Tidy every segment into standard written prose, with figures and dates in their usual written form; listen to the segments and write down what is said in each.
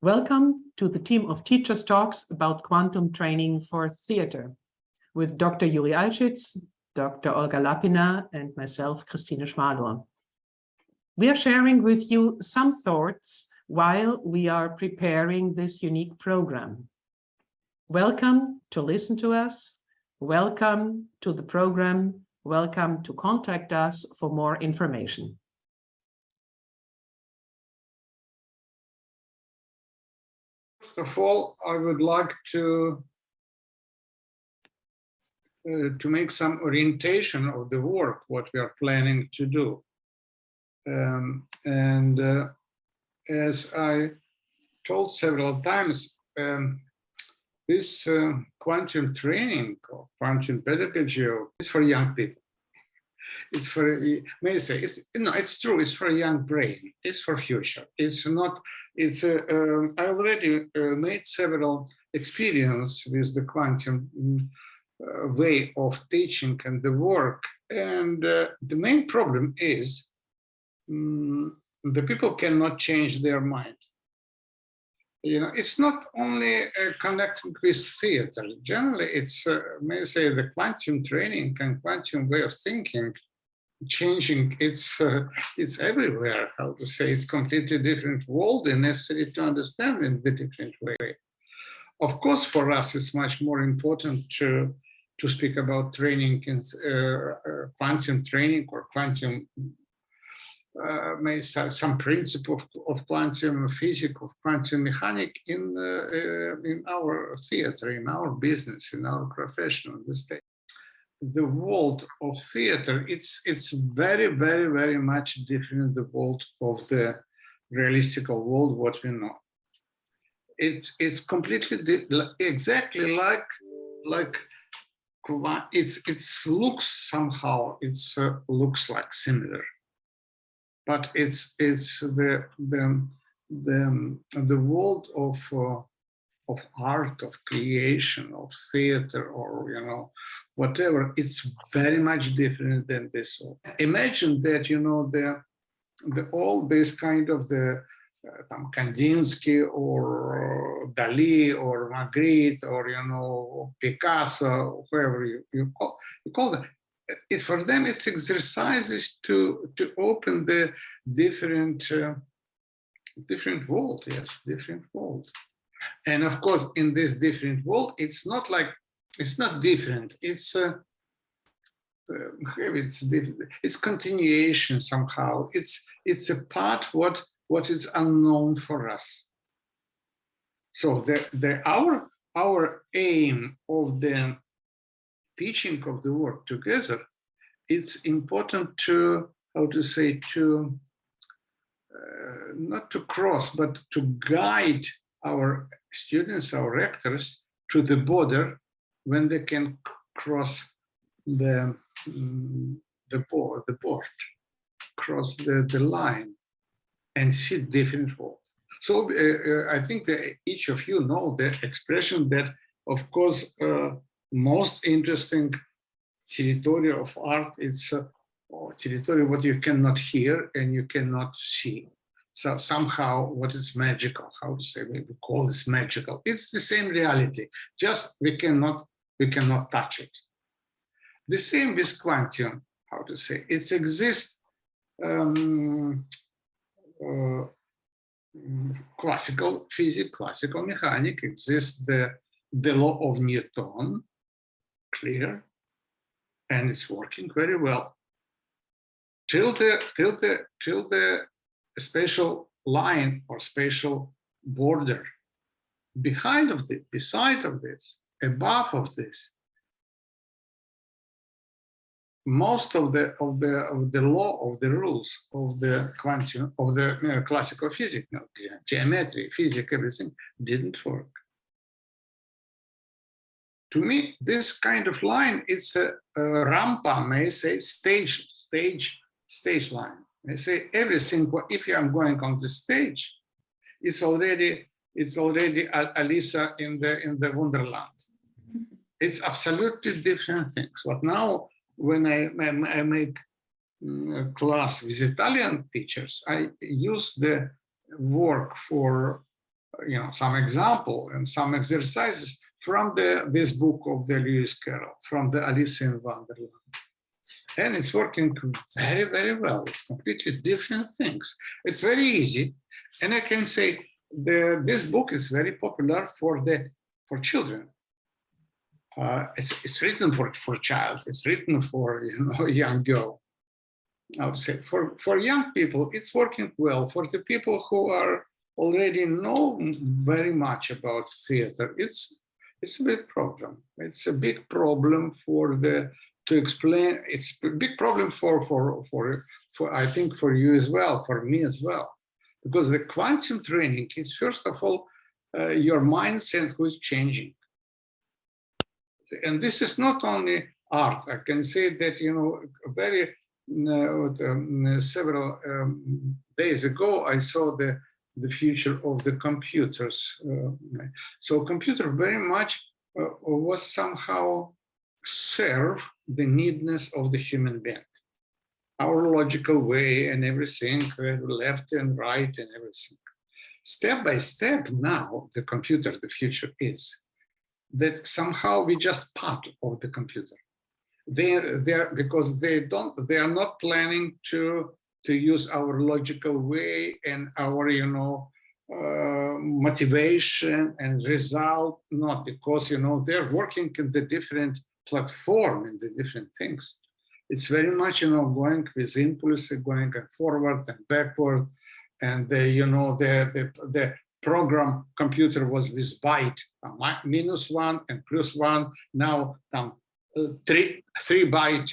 Welcome to the team of Teachers Talks about quantum training for theater with Dr. Jurij Alschitz, Dr. Olga Lapina, and myself, Christine Schmalor. We are sharing with you some thoughts while we are preparing this unique program. Welcome to listen to us. Welcome to the program. Welcome to contact us for more information. First of all, I would like to make some orientation of the work, what we are planning to do. As I told several times, this quantum training or quantum pedagogy is for young people. It's for, may I say, it's true, it's for a young brain, it's for future. It's not, I already made several experience with the quantum way of teaching and the work. And the main problem is the people cannot change their mind. You know, it's not only connecting with theater. Generally, it's, may I say, the quantum training and quantum way of thinking changing, it's everywhere, how to say, it's completely different world and necessary to understand in the different way. Of course, for us, it's much more important to speak about training in quantum training or quantum, may say, some principle of quantum physics, of quantum mechanics in our theater, in our business, in our profession, the state. The world of theater, it's very, very, very much different the world of the realistic world, what we know. It's completely exactly like it looks somehow, looks like similar, but it's the world of art, of creation, of theater, or, you know, whatever, it's very much different than this. Imagine that, you know, all this kind of the Kandinsky or Dali or Magritte or, you know, Picasso, whoever you call them. It's for them, it's exercises to open the different world, yes, different world. And of course, in this different world, it's not like, it's not different. It's it's continuation somehow. It's a part what is unknown for us. So our aim of the teaching of the work together, it's important to, how to say, to not to cross, but to guide our students, our actors, to the border when they can cross the board, cross the line and see different world. So I think that each of you know the expression that, of course, most interesting territory of art, it's territory what you cannot hear and you cannot see. So somehow what is magical, how to say, we call this magical. It's the same reality, just we cannot touch it. The same with quantum, how to say, it exists classical physics, classical mechanics, exists the law of Newton, clear, and it's working very well. Till the spatial line or spatial border behind of this, beside of this, above of this, most of the law of the rules of the quantum of the classical physics, geometry, physics, everything didn't work. To me, this kind of line is a rampa, may I say, stage line. I say everything. If I'm going on the stage, it's already Alicia in the Wonderland. It's absolutely different things. But now, when I make class with Italian teachers, I use the work for some example and some exercises from this book of the Lewis Carroll, from the Alice in Wonderland. And it's working very, very well. It's completely different things. It's very easy. And I can say this book is very popular for children. It's written for a child. It's written for a young girl. I would say for young people, it's working well. For the people who are already know very much about theater, it's a big problem. It's a big problem to explain. It's a big problem for I think for you as well, for me as well, because the quantum training is first of all your mindset who is changing. And this is not only art. I can say that, several days ago, I saw the future of the computers. So computer very much was somehow serve the needness of the human being. Our logical way and everything, left and right and everything. Step by step now, the computer, the future is that somehow we just part of the computer. Because they are not planning to use our logical way and our motivation and result, not because they're working in the different platform and the different things. It's very much going with impulse, going forward and backward, and the program computer was with byte, -1 and +1. Now 3 byte,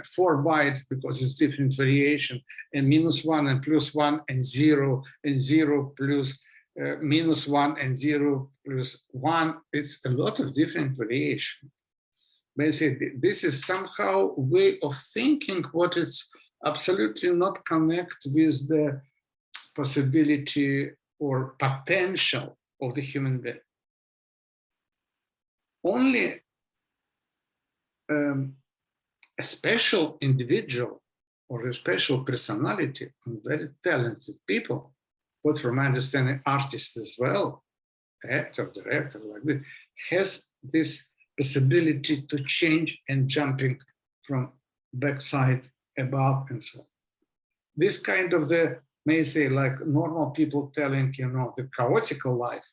4 byte, because it's different variation, and -1 and +1 and 0 and 0 plus -1 and 0 plus 1. It's a lot of different variation. Basically, this is somehow a way of thinking what it's absolutely not connect with the possibility or potential of the human being. Only a special individual or a special personality and very talented people, but from my understanding, artists as well, actor, director, like this, has this possibility to change and jumping from backside, above, and so on. This kind of may say, like normal people telling, the chaotical life,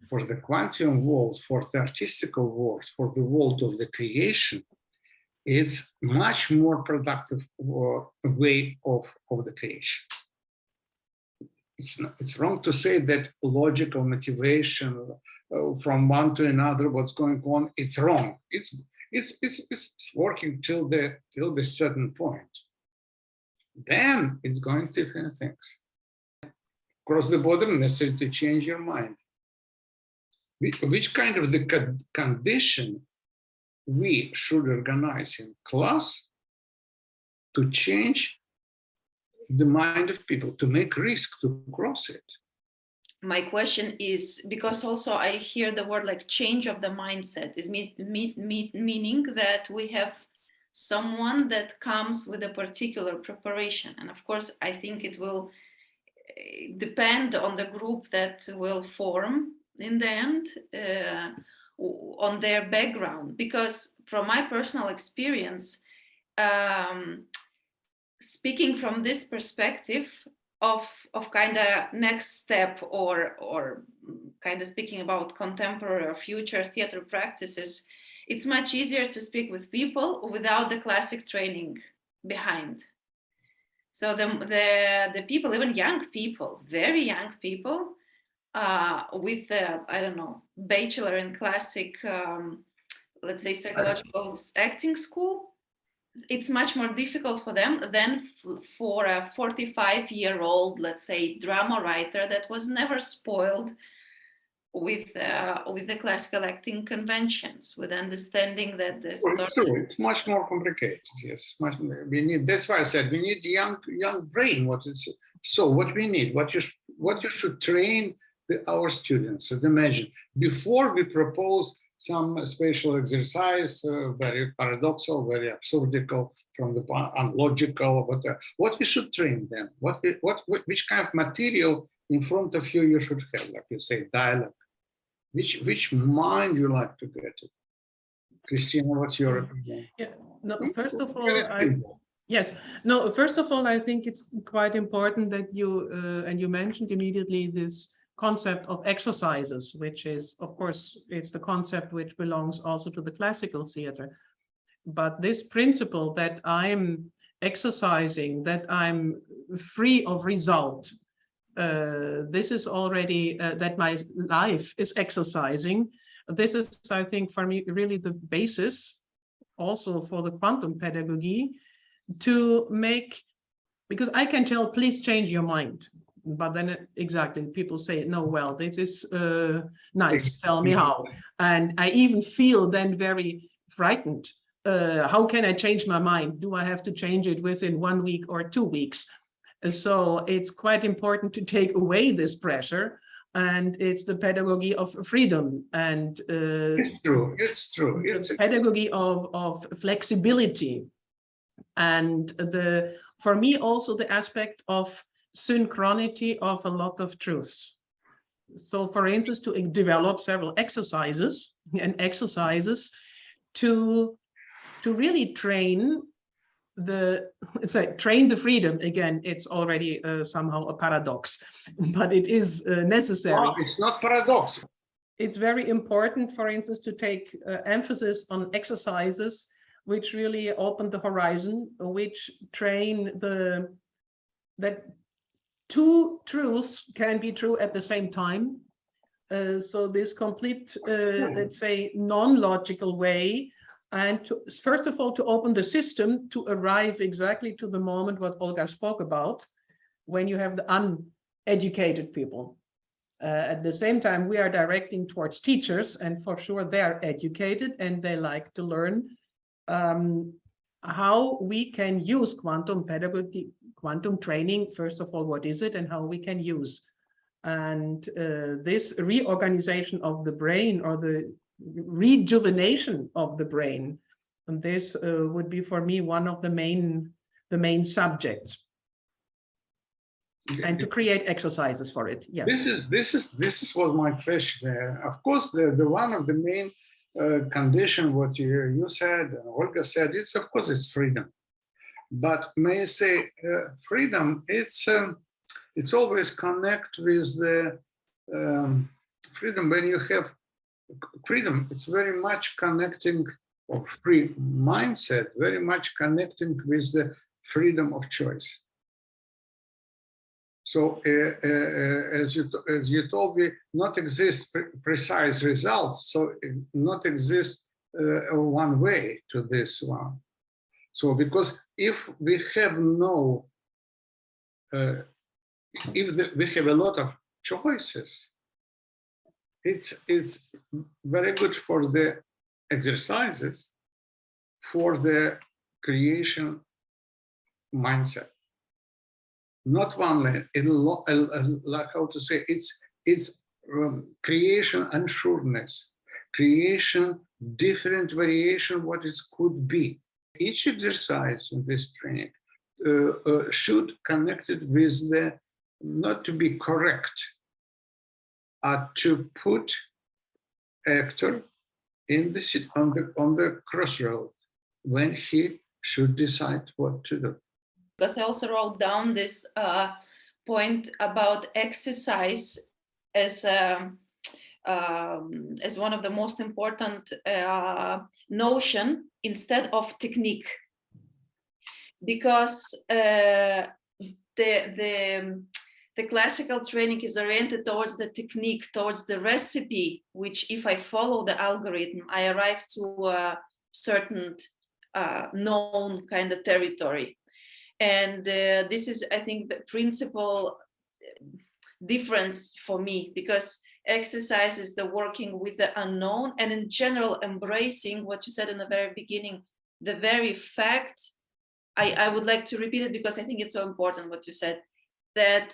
for the quantum world, for the artistical world, for the world of the creation, it's much more productive way of the creation. It's wrong to say that logical motivation from one to another, what's going on, it's wrong. It's working till the certain point. Then it's going to different things. Cross the border, necessary to change your mind. Which kind of the condition we should organize in class to change the mind of people, to make risk to cross it? My question is, because also I hear the word like change of the mindset, is meaning that we have someone that comes with a particular preparation. And of course, I think it will depend on the group that will form in the end, on their background. Because from my personal experience, speaking from this perspective of kind of next step or kind of speaking about contemporary or future theater practices, it's much easier to speak with people without the classic training behind. So the people, even young people, very young people, with I don't know, bachelor in classic, let's say psychological acting school, it's much more difficult for them than for a 45-year-old, let's say, drama writer that was never spoiled with the classical acting conventions, with understanding that the story. It's much more complicated. Yes, we need. That's why I said we need young brain. What we need, what you should train our students. So imagine before we propose some special exercise, very paradoxal, very absurdical, from the unlogical, what you should train them, which kind of material in front of you, you should have, like you say, dialogue. Which mind you like to get it? Christina, what's your opinion? Yeah, no, first of all, Very simple. yes, no, first of all, I think it's quite important that you, and you mentioned immediately this concept of exercises, which is, of course, it's the concept which belongs also to the classical theater. But this principle that I'm exercising, that I'm free of result, this is already, that my life is exercising. This is, I think, for me, really the basis also for the quantum pedagogy to make, because I can tell, please change your mind. But then exactly, people say, no, well, this is nice, tell me how. And I even feel then very frightened. How can I change my mind? Do I have to change it within 1 week or 2 weeks? So it's quite important to take away this pressure. And it's the pedagogy of freedom, and it's true. It's true. It's pedagogy of flexibility, and for me also the aspect of synchronity of a lot of truths. So, for instance, to develop several exercises to really train train the freedom. Again, it's already somehow a paradox, but it is necessary. No, it's not paradox. It's very important, for instance, to take emphasis on exercises which really open the horizon, which train that two truths can be true at the same time. So this complete, let's say, non-logical way. And first of all, to open the system to arrive exactly to the moment what Olga spoke about, when you have the uneducated people. At the same time, we are directing towards teachers, and for sure they are educated and they like to learn how we can use quantum pedagogy, quantum training. First of all, what is it and how we can use. And this reorganization of the brain, or the rejuvenation of the brain, and this would be for me one of the main subjects, and to create exercises for it. Yes, this is what my question. Of course, the one of the main condition what you said and Olga said, it's of course it's freedom. But may I say freedom? It's always connect with the freedom. When you have freedom, it's very much connecting, or free mindset, very much connecting with the freedom of choice. So as you told me, not exist precise results, so not exist one way to this one. So because if we have no, we have a lot of choices, it's very good for the exercises, for the creation mindset. Not only, like how to say, it's creation assuredness, creation different variation what it could be. Each exercise in this training should connect it with the, not to be correct, to put actor in the on the crossroad when he should decide what to do. Because I also wrote down this point about exercise as one of the most important notion instead of technique, because the classical training is oriented towards the technique, towards the recipe, which if I follow the algorithm, I arrive to a certain known kind of territory. And this is, I think, the principal difference for me, because exercise is the working with the unknown, and in general, embracing what you said in the very beginning, the very fact, I would like to repeat it because I think it's so important what you said, that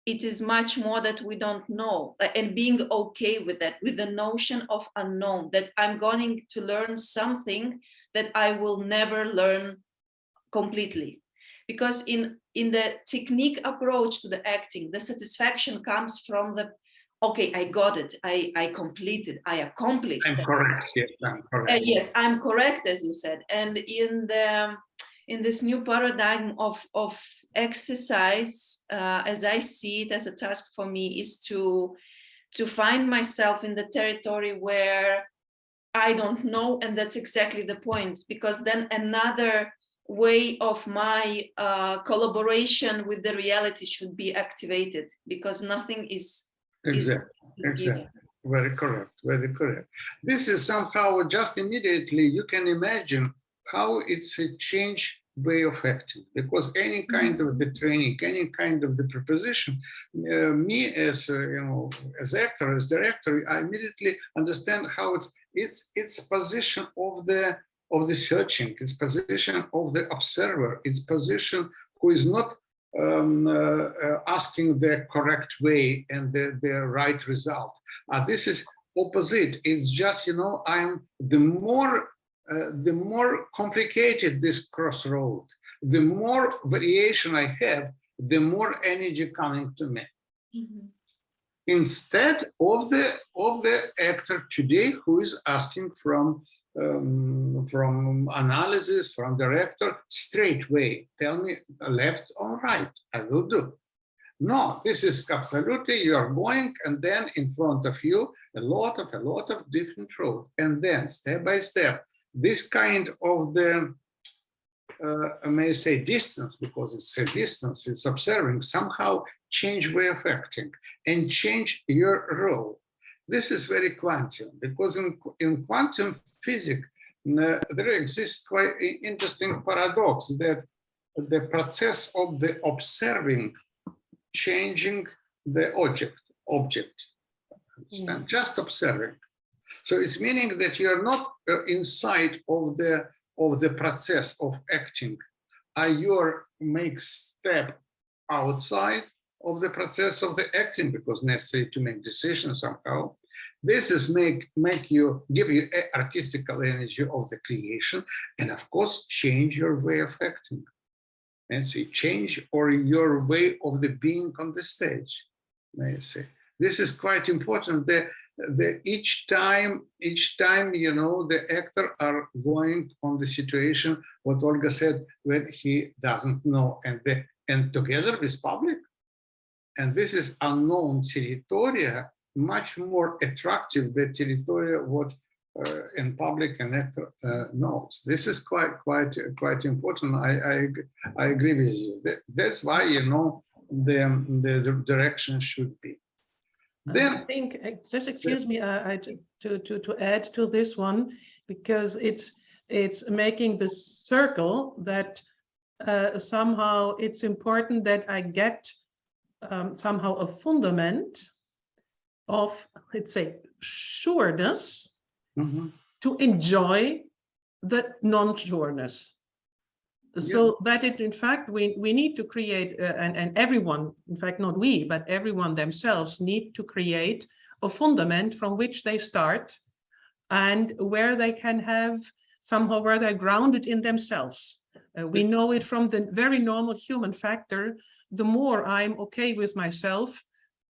it is much more that we don't know, and being okay with that, with the notion of unknown, that I'm going to learn something that I will never learn completely. because in the technique approach to the acting, the satisfaction comes from the, okay, I got it, I completed, I accomplished. I'm correct. Yes, I'm correct. Yes, I'm correct, as you said. And in this new paradigm of exercise, as I see it as a task for me, is to find myself in the territory where I don't know, and that's exactly the point, because then another way of my collaboration with the reality should be activated, because nothing is Exactly. Exactly. Very correct. Very correct. This is somehow just immediately you can imagine how it's a change way of acting, because any kind of the training, any kind of the proposition, me as as actor, as director, I immediately understand how it's position of the searching, it's position of the observer, it's position who is not asking the correct way and the right result. This is opposite. It's just, I'm the more complicated this crossroad, the more variation I have, the more energy coming to me. Mm-hmm. Instead of the actor today who is asking from analysis, from director, straight way, tell me left or right, I will do. No, this is absolutely, you are going, and then in front of you, a lot of different roads. And then step by step, this kind of the, I may say distance, because it's a distance, it's observing, somehow change way of acting and change your role. This is very quantum, because in quantum physics, there exists quite an interesting paradox that the process of the observing changing the object, just observing. So it's meaning that you are not inside of the process of acting. You make step outside of the process of the acting, because necessary to make decisions somehow. This is give you artistical energy of the creation, and of course change your way of acting, and so change or your way of the being on the stage. May I say this is quite important. Each time the actor are going on the situation. What Olga said, when he doesn't know, and together with public. And this is unknown territory, much more attractive than territory what in public and actor knows. This is quite important. I agree with you. That's why the direction should be. Then I think, just excuse me, to add to this one, because it's making the circle that somehow it's important that I get somehow a fundament of, let's say, sureness to enjoy the non-sureness. So that in fact, we need to create, and everyone, in fact, not we, but everyone themselves need to create a fundament from which they start, and where they can have somehow, where they're grounded in themselves. We know it from the very normal human factor. The more I'm okay with myself,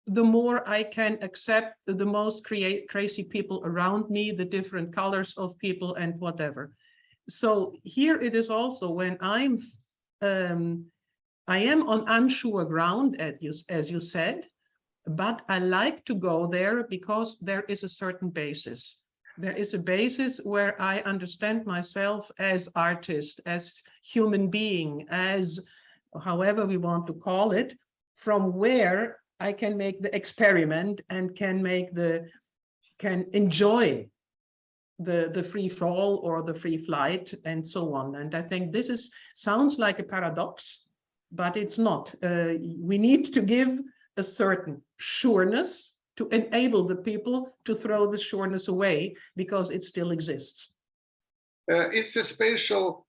the more I can accept the most crazy people around me, the different colors of people and whatever. So here it is also when I am on unsure ground, as you said, but I like to go there because there is a certain basis. There is a basis where I understand myself as artist, as human being, as however we want to call it, from where I can make the experiment and can enjoy the free fall or the free flight and so on. And I think this sounds like a paradox, but it's not. We need to give a certain sureness to enable the people to throw the sureness away, because it still exists. It's a spatial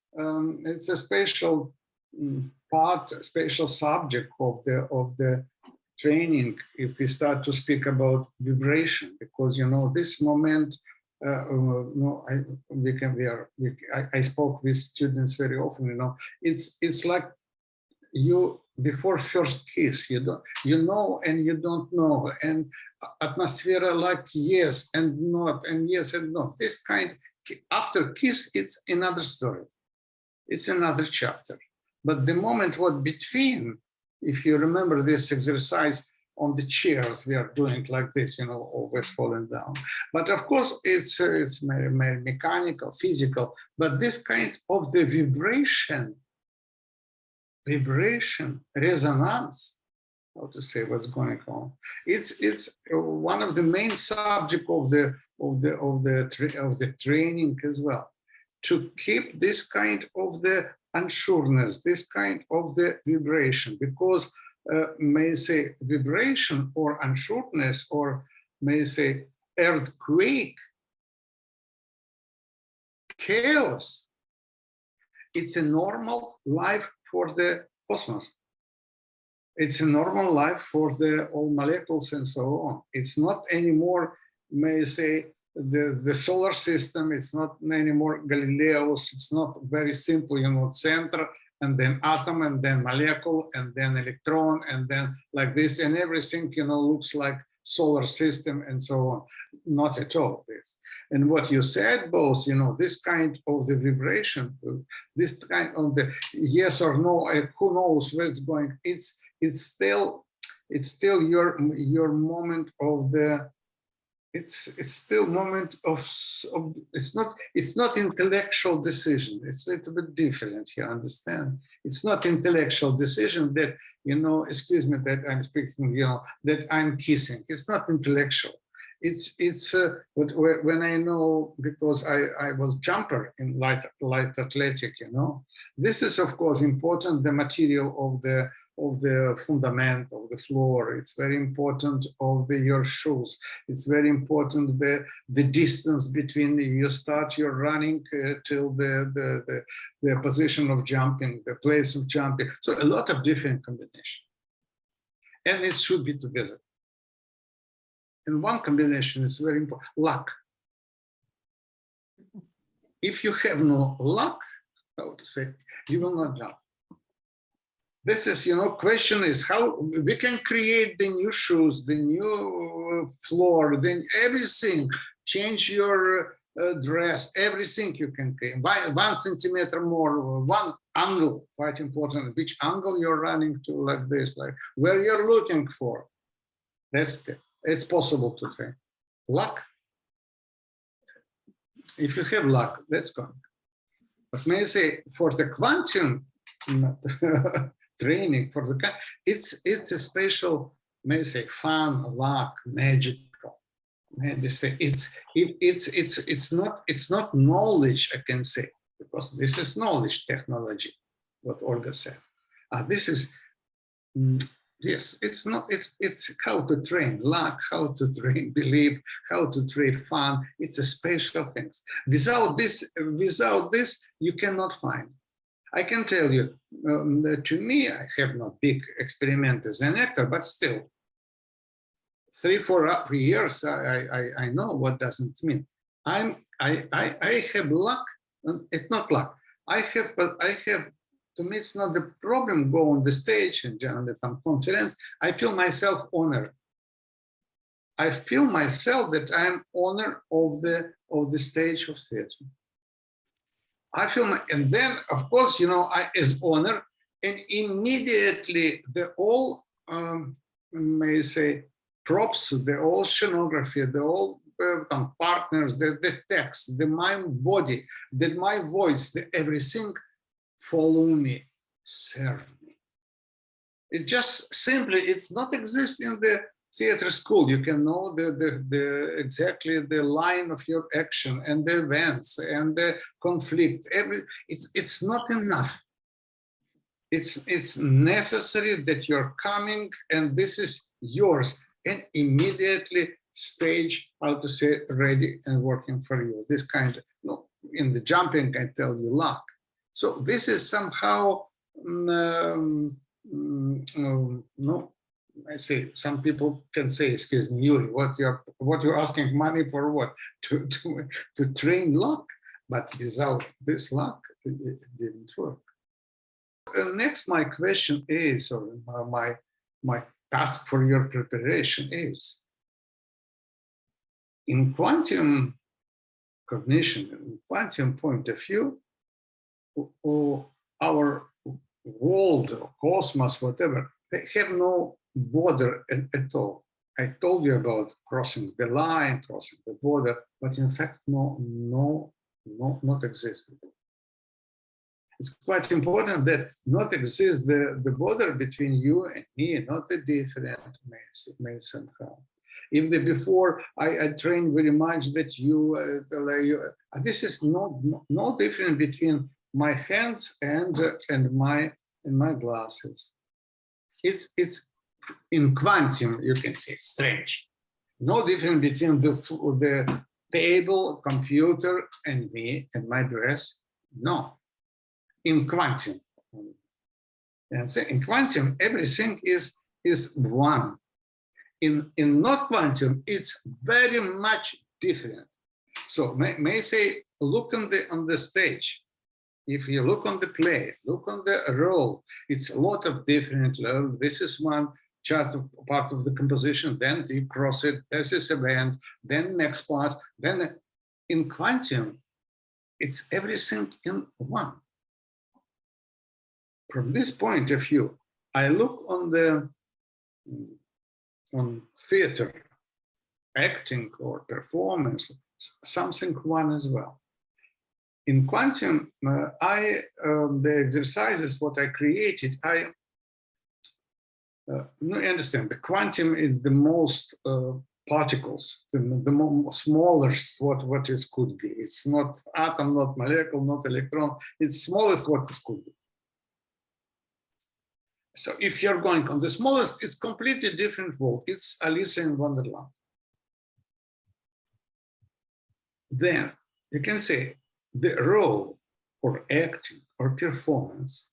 part, a spatial subject of the training. If we start to speak about vibration, because this moment, I spoke with students very often. It's like you before first kiss, you know and you don't know, and atmosphere like yes and not, and yes and no. This kind, after kiss, it's another story. It's another chapter. But the moment what between, if you remember this exercise on the chairs, we are doing like this, you know, always falling down. But of course, it's mechanical, physical, but this kind of the vibration, resonance, how to say what's going on. It's one of the main subject of the training as well, to keep this kind of the unsureness, this kind of the vibration, because may say vibration or unsureness, or may say earthquake, chaos, it's a normal life for the cosmos. It's a normal life for the all molecules and so on. It's not anymore, may say, the solar system. It's not anymore Galileo's. It's not very simple, you know, center and then atom and then molecule and then electron and then like this, and everything, you know, looks like solar system and so on. Not at all this. And what you said, both, you know, this kind of the vibration, this kind of the yes or no, who knows where it's going. It's still your moment of the. It's still moment of it's not intellectual decision. It's a little bit different here. Understand? It's not intellectual decision that, you know, excuse me, that I'm speaking, you know, that I'm kissing. It's not intellectual. It's when I know, because I was jumper in light athletic, you know, this is of course important, the material of the fundament of the floor. It's very important of your shoes. It's very important the distance between you start your running till the position of jumping, the place of jumping. So a lot of different combinations, and it should be together. And one combination is very important: luck. If you have no luck, how to say, you will not jump. This is, you know, question is how we can create the new shoes, the new floor, then everything, change your dress, everything you can create. 1 centimeter more, one angle, quite important, which angle you're running to, like this, like where you're looking for. It's possible to train. Luck. If you have luck, that's going. But may I say, for the quantum training, for the it's a special, may I say, fun, luck, magical. May I just say it's not knowledge, I can say, because this is knowledge technology, what Olga said. This is yes, it's not, it's how to train luck, how to train belief, how to train fun. It's a special things. Without this, you cannot find. I can tell you, to me, I have not big experiment as an actor, but still, 3-4 years, I know what does it mean. I have luck, it's not luck. But I have, to me, it's not the problem. Go on the stage and generally some conference. I feel myself honored. I feel myself that I'm honored of the stage of theater. I feel and then of course, you know, I as honor, and immediately the all may say props, the all scenography, the all partners, the text, my body, my voice, everything follow me, serve me. It just simply, it's not exist in the theater school. You can know exactly the line of your action and the events and the conflict. It's not enough. It's necessary that you're coming and this is yours, and immediately stage, how to say, ready and working for you. This kind of, you know, in the jumping, I tell you, luck. So this is somehow no. I say some people can say, excuse me, Yuri, what you're asking money for? What to train luck? But without this luck, it didn't work. Next, my question is, or my task for your preparation is, in quantum cognition, in quantum point of view, our world, or cosmos, whatever, they have no border at all. I told you about crossing the line, crossing the border, but in fact, not exist. It's quite important that not exists the border between you and me, not the different may somehow. If the before I trained very much that this is no different between my hands and my glasses. It's in quantum, you can say, strange. No different between the table, computer, and me and my dress. No. In quantum, and so in quantum, everything is one. In not quantum, it's very much different. So may say, look on the stage. If you look on the play, look on the role, it's a lot of different. This is one part of the composition. Then you cross it. This is event. Then next part. Then in quantum, it's everything in one. From this point of view, I look on theater, acting or performance, something one as well. In quantum, the exercises what I created, I understand the quantum is the most particles, the smallest what it could be. It's not atom, not molecule, not electron. It's smallest what it could be. So if you're going on the smallest, it's completely different world. It's Alice in Wonderland. Then you can say the role or acting or performance.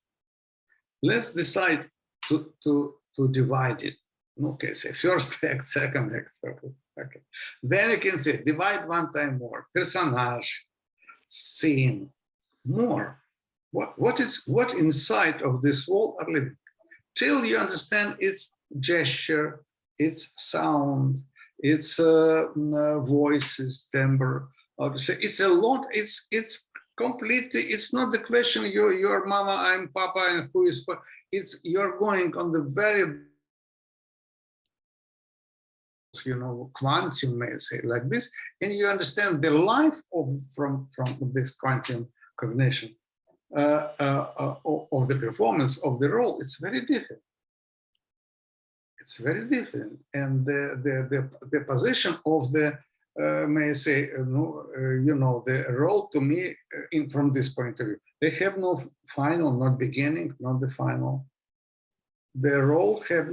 Let's decide to divide it. Okay, say first act, second act, third act. Okay. Then you can say divide one time more. Personage, scene, more. What inside of this world are living? Till you understand its gesture, its sound, its voices, timbre. It's a lot. It's completely. It's not the question. You're mama, I'm papa, and who is? It's you're going on the very, quantum, may I say, like this, and you understand the life from this quantum cognition. Of the performance of the role, it's very different. It's very different, and the position of the may I say, the role to me, from this point of view, they have no final, not beginning, not the final. The role have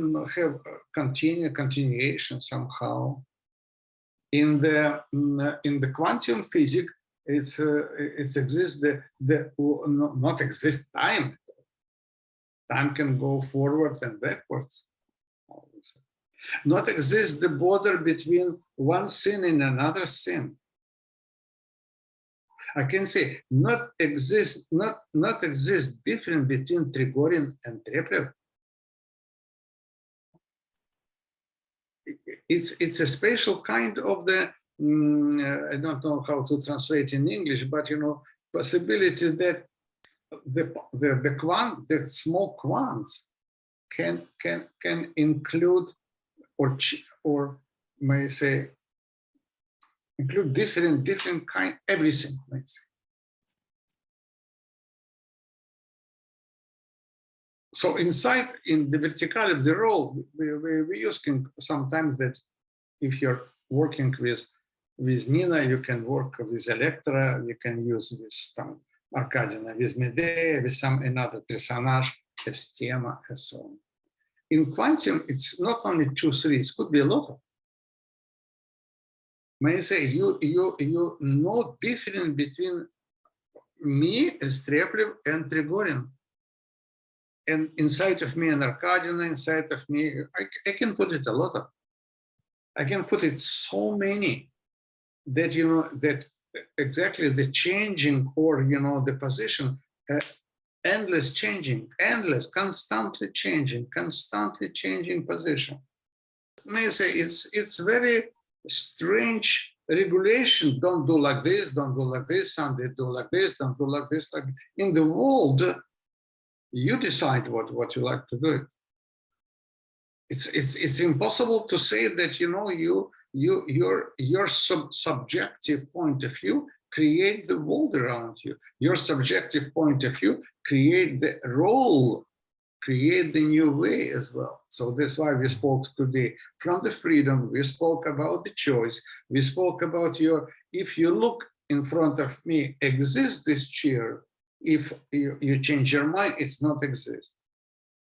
continuation somehow. In the quantum physics, it exists not exist time. Time can go forward and backwards. Not exist the border between one scene and another scene. I can say not exist difference between Trigorin and Trepliev. It's a special kind of the I don't know how to translate in English, but possibility that the small quants can include or may I say include different kind, everything, may I say. So inside in the vertical of the role, we use sometimes that if you're working with Nina, you can work with Electra, you can use with Arkadina, with Medea, with some another personage, as Tema, and so on. In quantum, it's not only 2, 3, it could be a lot of. May I say, you know difference between me as Trepliev and Trigorin. And inside of me and Arkadina, inside of me, I can put it a lot of. I can put it so many that, that exactly the changing or, the position endless changing, endless, constantly changing position. May I say it's very strange regulation. Don't do like this, don't do like this, Sunday do like this, don't do like this. Like in the world, you decide what you like to do. It's impossible to say that, you know, your subjective point of view create the world around you. Your subjective point of view create the role, create the new way as well. So that's why we spoke today from the freedom. We spoke about the choice. We spoke about if you look in front of me, exists this chair. If you change your mind, it's not exist.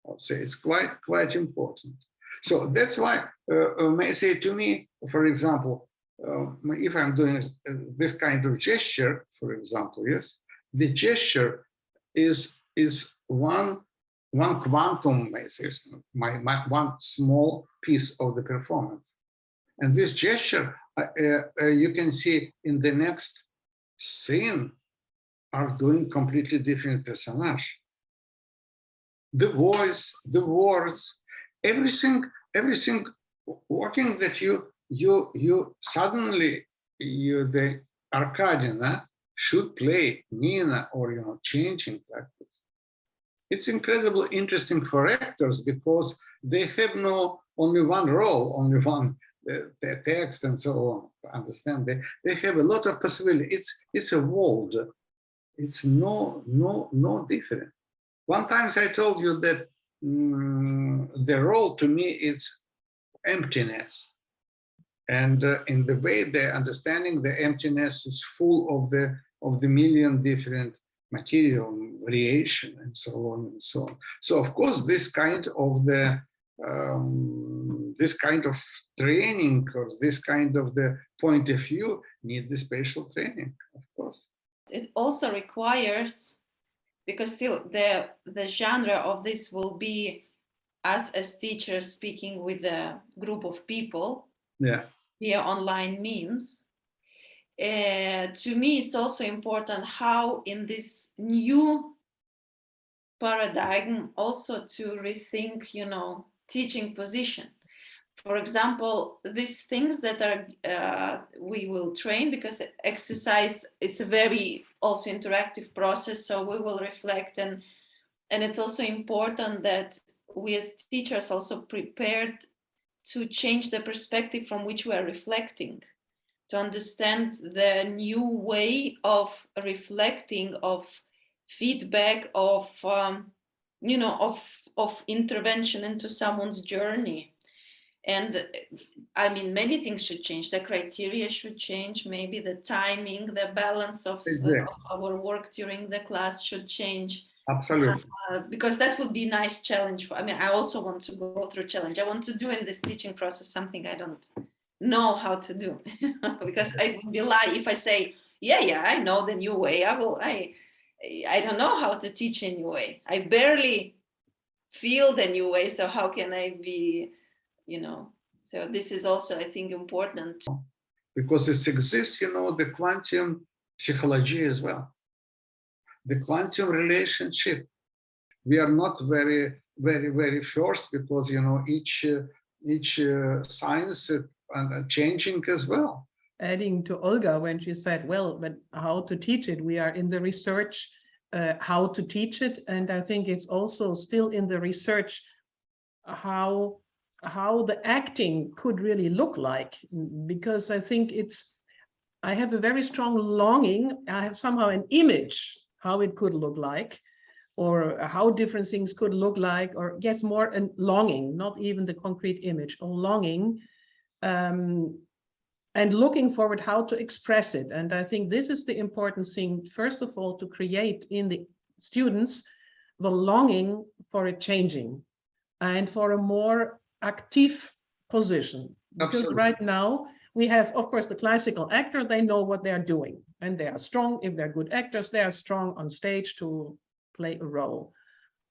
I'll say it's quite important. So that's why may say to me, for example, if I'm doing this kind of gesture, for example, yes, the gesture is one quantum, may say, one small piece of the performance. And this gesture, you can see in the next scene, are doing completely different personage. The voice, the words, everything working that you suddenly the Arkadina should play Nina or, you know, changing practice. It's incredibly interesting for actors because they have only one role, only one the text and so on. Understand? They have a lot of possibility. It's a world. It's no different. One time I told you that the role to me is emptiness, and in the way they're understanding the emptiness is full of the million different material variation and so on and so on. So of course this kind of training or this kind of the point of view needs the special training, of course. It also requires, because still the genre of this will be us as teachers speaking with a group of people, yeah, via online means. To me, it's also important how in this new paradigm also to rethink, you know, teaching position. For example, these things that are we will train, because exercise, it's a very also interactive process, so we will reflect, and it's also important that we as teachers also prepared to change the perspective from which we are reflecting, to understand the new way of reflecting, of feedback, of you know, of intervention into someone's journey. And I mean, many things should change. The criteria should change. Maybe the timing, the balance of our work during the class should change. Absolutely. Because that would be a nice challenge. I mean, I also want to go through challenge. I want to do in this teaching process something I don't know how to do. Because I would be lie if I say, yeah, I know the new way. I don't know how to teach a new way. I barely feel the new way. So how can I be, you know? So this is also, I think, important. Because it exists, you know, the quantum psychology as well. The quantum relationship. We are not very first, because, you know, each science changing as well. Adding to Olga when she said, well, but how to teach it? We are in the research how to teach it, and I think it's also still in the research how the acting could really look like, because I think I have a very strong longing. I have somehow an image how it could look like, or how different things could look like, or yes, more a longing, not even the concrete image, a longing, and looking forward how to express it. And I think this is the important thing, first of all, to create in the students the longing for it changing and for a more active position. Because Absolutely. right now we have, of course, the classical actor, they know what they're doing, and they are strong. If they're good actors, they are strong on stage to play a role.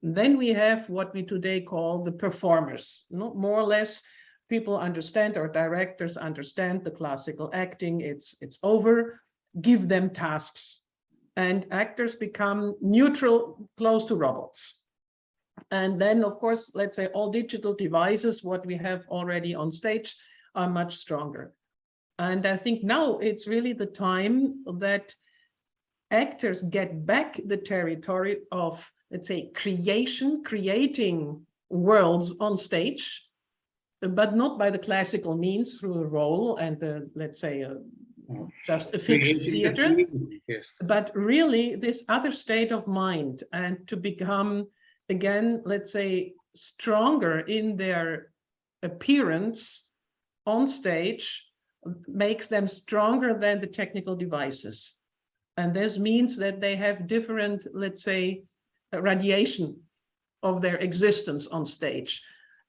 And then we have what we today call the performers. More or less, people understand, or directors understand the classical acting. It's over. Give them tasks, and actors become neutral, close to robots. And then, of course, let's say all digital devices, what we have already on stage, are much stronger. And I think now it's really the time that actors get back the territory of, let's say, creating worlds on stage, but not by the classical means through a role and the, let's say, just a fiction theater, yes. but really this other state of mind, and to become, again, let's say, stronger in their appearance on stage makes them stronger than the technical devices. And this means that they have different, let's say, radiation of their existence on stage,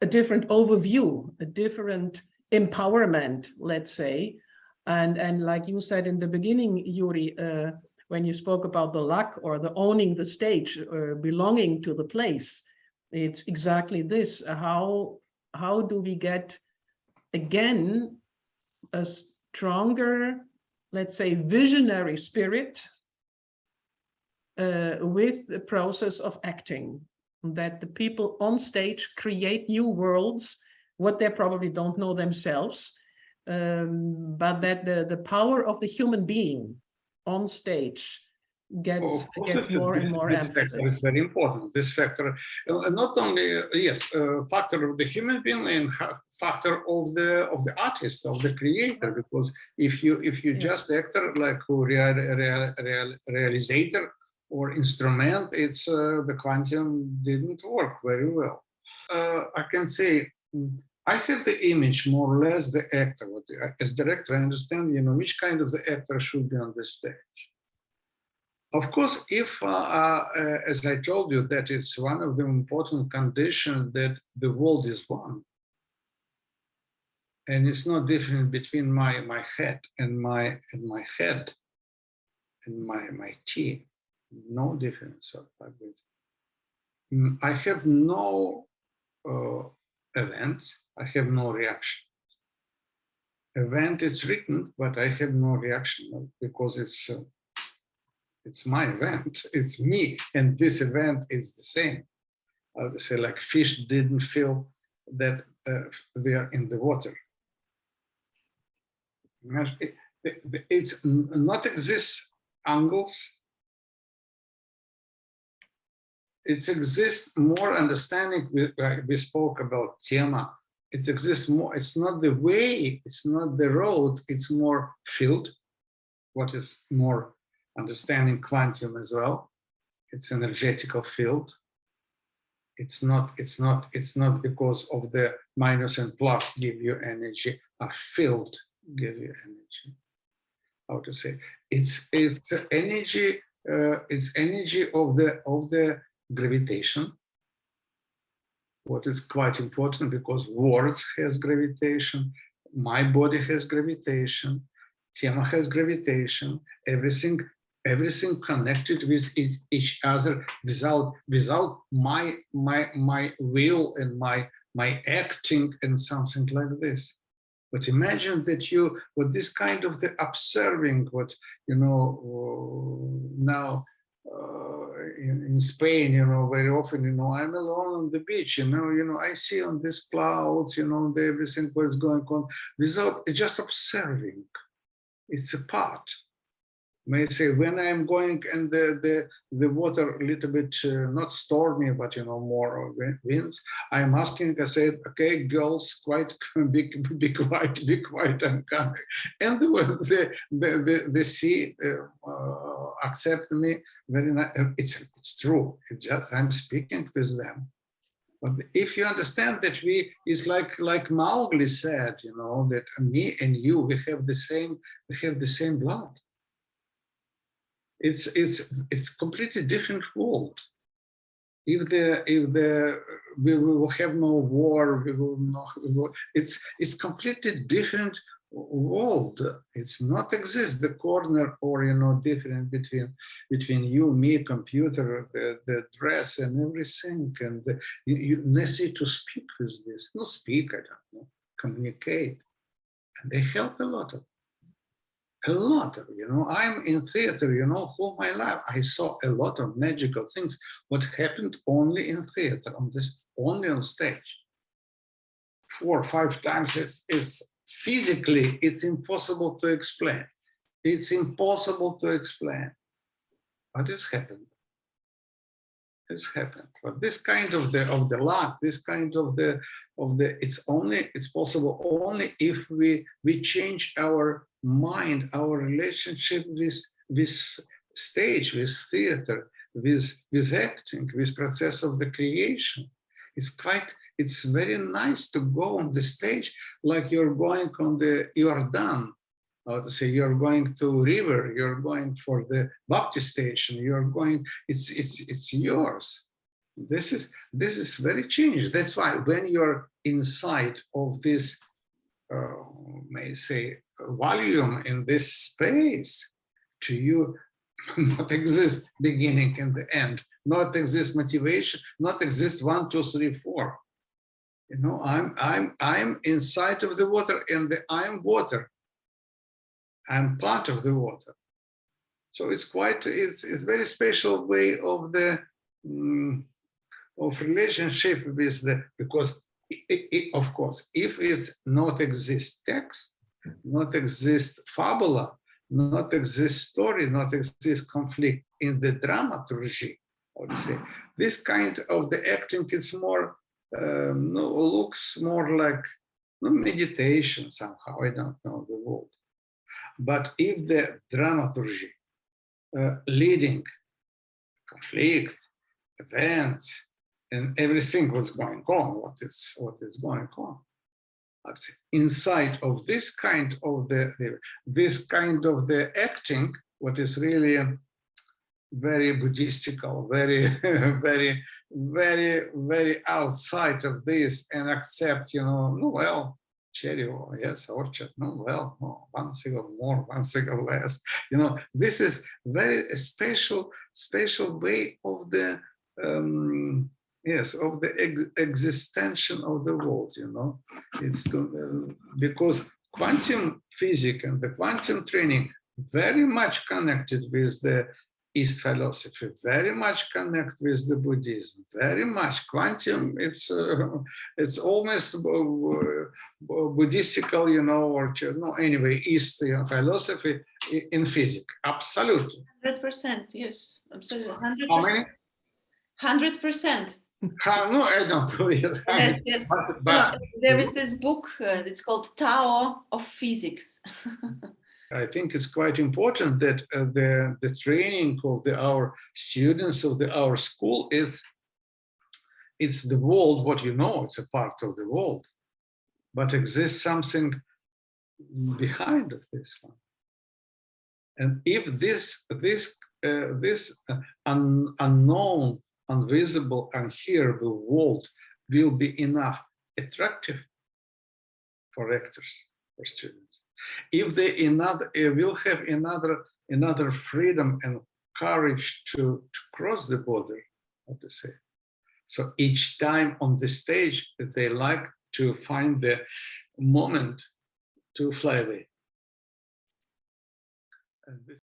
a different overview, a different empowerment, let's say. And like you said in the beginning, Juri, when you spoke about the luck or the owning the stage, or belonging to the place, it's exactly this. How do we get, again, a stronger, let's say, visionary spirit with the process of acting, that the people on stage create new worlds, what they probably don't know themselves, but that the power of the human being on stage gets more and more this emphasis. factor is very important. This factor, not only factor of the human being and factor of the artist, of the creator. Because if you just actor like realizator or instrument, it's the quantum didn't work very well. I can say I have the image more or less the actor. As director, I understand which kind of the actor should be on the stage. Of course, if, as I told you, that it's one of the important conditions that the world is one, and it's not different between my head and my head and my teeth, no difference like this. I have no events, I have no reaction. Event is written, but I have no reaction because it's my event, it's me, and this event is the same. I would say like fish didn't feel that they are in the water. It's not exists angles. It exists more understanding. We spoke about tema. It exists more. It's not the way. It's not the road. It's more field. What is more understanding quantum as well? It's energetical field. It's not because of the minus and plus give you energy. A field give you energy. How to say? It's energy. It's energy of the gravitation. What is quite important because words has gravitation. My body has gravitation. Tema has gravitation. Everything connected with each other without my will and my acting and something like this. But imagine that you, with this kind of the observing, what now in Spain, very often, I'm alone on the beach, I see on these clouds, everything what's going on, without just observing. It's a part. May I say, when I'm going and the water a little bit not stormy, but more winds, I'm asking. I said, okay, girls, quite be quiet, I'm coming. And the sea accept me very nice. It's true. It's just I'm speaking with them. But if you understand that it's like Mowgli said, that me and you, we have the same blood. It's completely different world. If we will have no war, it's completely different world. It's not exist the corner or different between you, me, computer, the dress and everything, and you necessary to speak with this. Not speak, I don't know, communicate, and they help a lot. a lot of, I'm in theater, all my life. I saw a lot of magical things, what happened only in theater, only on stage. 4 or 5 times, it's physically, it's impossible to explain. It's impossible to explain. But it's happened. It's happened. But this kind of the luck, this kind of the it's possible only if we change our mind, our relationship with stage, with theater, with acting, with process of the creation. It's very nice to go on the stage like you're going on you are done. To say you're going to river, you're going for the Baptist station, you're going, it's yours. This is very changed. That's why when you're inside of this, may say, volume in this space, to you, not exist beginning and the end, not exist motivation, not exist 1, 2, 3, 4. I'm inside of the water, and I'm water. I'm part of the water. So it's very special way of the of relationship with because of course, if it's not exist text, not exist fabula, not exist story, not exist conflict in the dramaturgy, how to say, this kind of the acting is more looks more like meditation somehow. I don't know the word. But if the dramaturgy leading conflict, events, and everything what's going on, what is going on, inside of this kind of the acting, what is really very Buddhistical, very very very very outside of this, and accept, well, cherry, yes, orchard, no, well, no, 1 single more, 1 single less. This is very special way of the yes, of the existential of the world. It's because quantum physics and the quantum training very much connected with the East philosophy, very much connected with the Buddhism, very much quantum. It's almost Buddhistical, or no, anyway, East philosophy in physics, absolutely. 100%, yes, absolutely. 100%. How many? 100%. No, I don't know. Yes, yes. But there is this book. It's called Tao of Physics. I think it's quite important that the training of our students of our school it's the world. What it's a part of the world, but exists something behind of this one. And if this unknown, invisible, unhearable world will be enough attractive for actors, for students, if they will have another freedom and courage to cross the border, how to say. So each time on the stage, they like to find the moment to fly away. And this